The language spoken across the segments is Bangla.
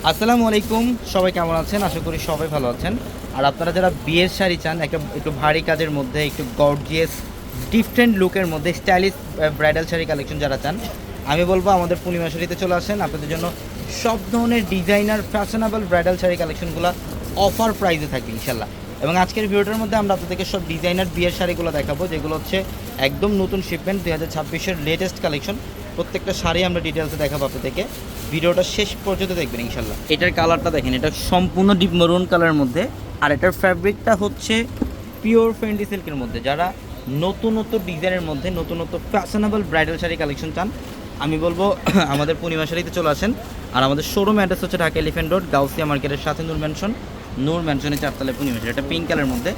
আসসালামু আলাইকুম, সবাই কেমন আছেন? আশা করি সবাই ভালো আছেন। আর আপনারা যারা বিয়ের শাড়ি চান, একটু ভারী কাজের মধ্যে, একটু গর্জিয়াস ডিফারেন্ট লুকের মধ্যে স্টাইলিশ ব্রাইডাল শাড়ি কালেকশন যারা চান, আমি বলবো আমাদের পূর্ণিমা শাড়িতে চলে আসেন। আপনাদের জন্য সব ধরনের ডিজাইনার ফ্যাশনেবল ব্রাইডাল শাড়ি কালেকশনগুলো অফার প্রাইসে থাকবে ইনশাল্লাহ। এবং আজকের ভিডিওটার মধ্যে আমরা আপনাদেরকে সব ডিজাইনার বিয়ের শাড়িগুলো দেখাবো, যেগুলো হচ্ছে একদম নতুন শিপমেন্ট 2026-এর লেটেস্ট কালেকশন। প্রত্যেকটা শাড়ি আমরা ডিটেলসে দেখাবো আপনাদেরকে। ভিডিওটা শেষ পর্যন্ত দেখবেন ইনশাল্লাহ। এটার কালারটা দেখেন, এটা সম্পূর্ণ ডিপ মেরুন কালারের মধ্যে, আর এটার ফ্যাব্রিকটা হচ্ছে পিওর ফেন্ডি সিল্কের মধ্যে। যারা নতুনত্ব ডিজাইনের মধ্যে নতুনত্ব ফ্যাশনেবল ব্রাইডাল শাড়ি কালেকশন চান, আমি বলবো আমাদের পূর্ণিমা শাড়িতে চলে আসেন। আর আমাদের শোরুম অ্যাড্রেস হচ্ছে ঢাকা এলিফ্যান্ট রোড, গাউসিয়া মার্কেটের সাথে নূর ম্যানশনের 4তলায় পূর্ণিমা শাড়ি। এটা পিঙ্ক কালারের মধ্যে,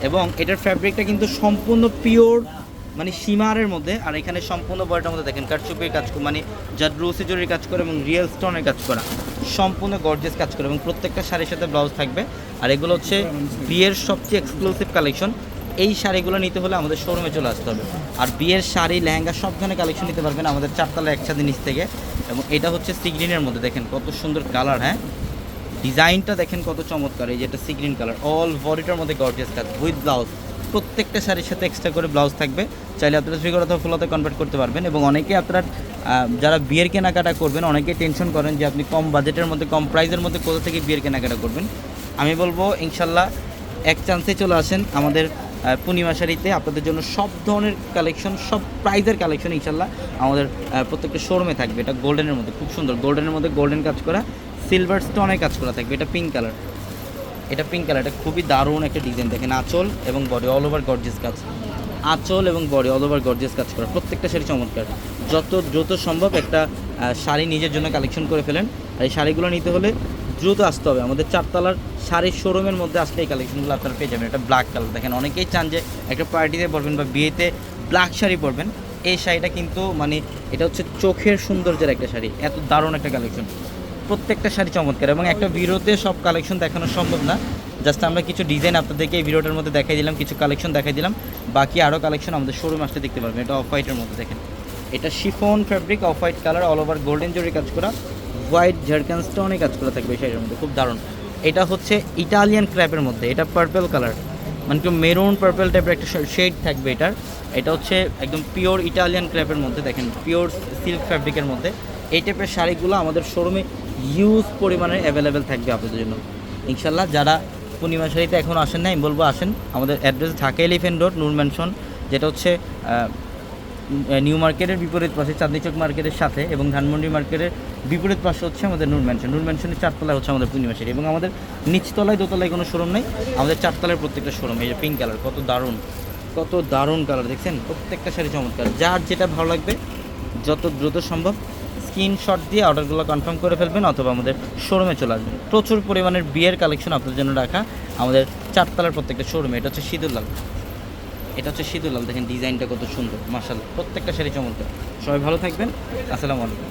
এবং এটার ফ্যাব্রিকটা কিন্তু সম্পূর্ণ পিওর মানে সীমারের মধ্যে। আর এখানে সম্পূর্ণ বডিটার মধ্যে দেখেন কারচুপির কাজ, মানে জাদ্রুসি জরির কাজ করে এবং রিয়েল স্টোনের কাজ করা, সম্পূর্ণ গর্জিয়াস কাজ করে, এবং প্রত্যেকটা শাড়ির সাথে ব্লাউজ থাকবে। আর এগুলো হচ্ছে বিয়ের সবচেয়ে এক্সক্লুসিভ কালেকশন। এই শাড়িগুলো নিতে হলে আমাদের শোরুমে চলে আসতে হবে। আর বিয়ের শাড়ি, লেহেঙ্গা সব ধরনের কালেকশন নিতে পারবেন আমাদের 4তলায় একসাথে নিচ থেকে। এবং এটা হচ্ছে সি গ্রিনের মধ্যে, দেখেন কত সুন্দর কালার। হ্যাঁ, ডিজাইনটা দেখেন কত চমৎকার। এই যে এটা সি গ্রিন কালার, অল বডিটার মধ্যে গর্জিয়াস কাজ উইথ ব্লাউজ। প্রত্যেকটা শাড়ির সাথে এক্সট্রা করে ব্লাউজ থাকবে। চাইলে আপনারা ফিগার অথবা ফুলতে কনভার্ট করতে পারবেন। এবং অনেকে আপনারা যারা বিয়ের কেনাকাটা করবেন, অনেকে টেনশন করেন যে আপনি কম বাজেটের মধ্যে, কম প্রাইসের মধ্যে কোথা থেকে বিয়ের কেনাকাটা করবেন। আমি বলবো ইনশাল্লাহ এক চান্সে চলে আসেন আমাদের পূর্ণিমা শাড়িতে। আপনাদের জন্য সব ধরনের কালেকশন, সব প্রাইজের কালেকশন ইনশাল্লাহ আমাদের প্রত্যেকটা শোরুমে থাকবে। এটা গোল্ডেনের মধ্যে খুব সুন্দর, গোল্ডেনের মধ্যে গোল্ডেন কাজ করা, সিলভার স্টোনের কাজ করা থাকবে। এটা পিঙ্ক কালার, এটা পিঙ্ক কালার, এটা খুবই দারুণ একটা ডিজাইন। দেখেন আঁচল এবং বডি অল ওভার গর্জিয়াস কাজ, আঁচল এবং বডি অল ওভার গর্জিয়াস কাজ করা। প্রত্যেকটা শাড়ি চমৎকার। যত দ্রুত সম্ভব একটা শাড়ি নিজের জন্য কালেকশন করে ফেলেন। আর এই শাড়িগুলো নিতে হলে দ্রুত আসতে হবে আমাদের 4তলার শাড়ির শোরুমের মধ্যে। আসলে এই কালেকশনগুলো আপনারা পেয়ে যাবেন। এটা ব্ল্যাক কালার, দেখেন অনেকেই চান যে একটা পার্টিতে পরবেন বা বিয়েতে ব্ল্যাক শাড়ি পরবেন। এই শাড়িটা কিন্তু মানে এটা হচ্ছে চোখের সৌন্দর্যের একটা শাড়ি, এত দারুণ একটা কালেকশন। প্রত্যেকটা শাড়ি চমৎকার, এবং একটা ভিডিওতে সব কালেকশন দেখানো সম্ভব না। জাস্ট আমরা কিছু ডিজাইন আপনাদেরকে এই ভিডিওটার মধ্যে দেখাই দিলাম, কিছু কালেকশন দেখাই দিলাম। বাকি আরও কালেকশন আমাদের শোরুম আসতে দেখতে পারবেন। এটা অফ হোয়াইটের মধ্যে, দেখেন এটা chiffon fabric, off white colour, all over golden জরি কাজ করা, হোয়াইট ঝাড়খান স্টোনে কাজ করা থাকবে এই শাড়ির মধ্যে, খুব দারুণ। এটা হচ্ছে ইটালিয়ান ক্র্যাপের মধ্যে, এটা পার্পল কালার, মানে কি মেরুন পার্পল টাইপের একটা শেড থাকবে এটার। এটা হচ্ছে একদম পিওর ইটালিয়ান ক্র্যাপের মধ্যে, দেখেন পিওর সিল্ক ফ্যাব্রিকের মধ্যে। এই টাইপের শাড়িগুলো আমাদের শোরুমে হিউজ পরিমাণে অ্যাভেলেবেল থাকবে আপনাদের জন্য ইনশাল্লাহ। যারা পূর্ণিমা শাড়িতে এখন আসেন না, আমি বলবো আসেন। আমাদের অ্যাড্রেস ঢাকা এলিফ্যান্ট রোড, নূর ম্যানশন, যেটা হচ্ছে নিউ মার্কেটের বিপরীত পাশে, চাঁদনী চক মার্কেটের সাথে, এবং ধানমন্ডি মার্কেটের বিপরীত পাশে হচ্ছে আমাদের নূর ম্যানশন। নূর ম্যানশনের 4তলায় হচ্ছে আমাদের পূর্ণিমা শাড়ি, এবং আমাদের নিচতলায় দোতলায় কোনো শোরুম নেই, আমাদের 4তলায় প্রত্যেকটা শোরুম। এই যে পিঙ্ক কালার, কত দারুণ, কত দারুণ কালার দেখছেন। প্রত্যেকটা শাড়ি চমৎকার। যার যেটা ভালো লাগবে যত দ্রুত সম্ভব স্ক্রিনশট দিয়ে অর্ডারগুলো কনফার্ম করে ফেলবেন, অথবা আমাদের শোরুমে চলে আসবেন। প্রচুর পরিমাণের বিয়ের কালেকশন আপনাদের জন্য রাখা আমাদের 4তলার প্রত্যেকটা শোরুমে। এটা হচ্ছে সিঁদুর লাল, দেখেন ডিজাইনটা কত সুন্দর, মাশাআল্লাহ। প্রত্যেকটা শাড়ি চমৎকার। সবাই ভালো থাকবেন, আসসালামু আলাইকুম।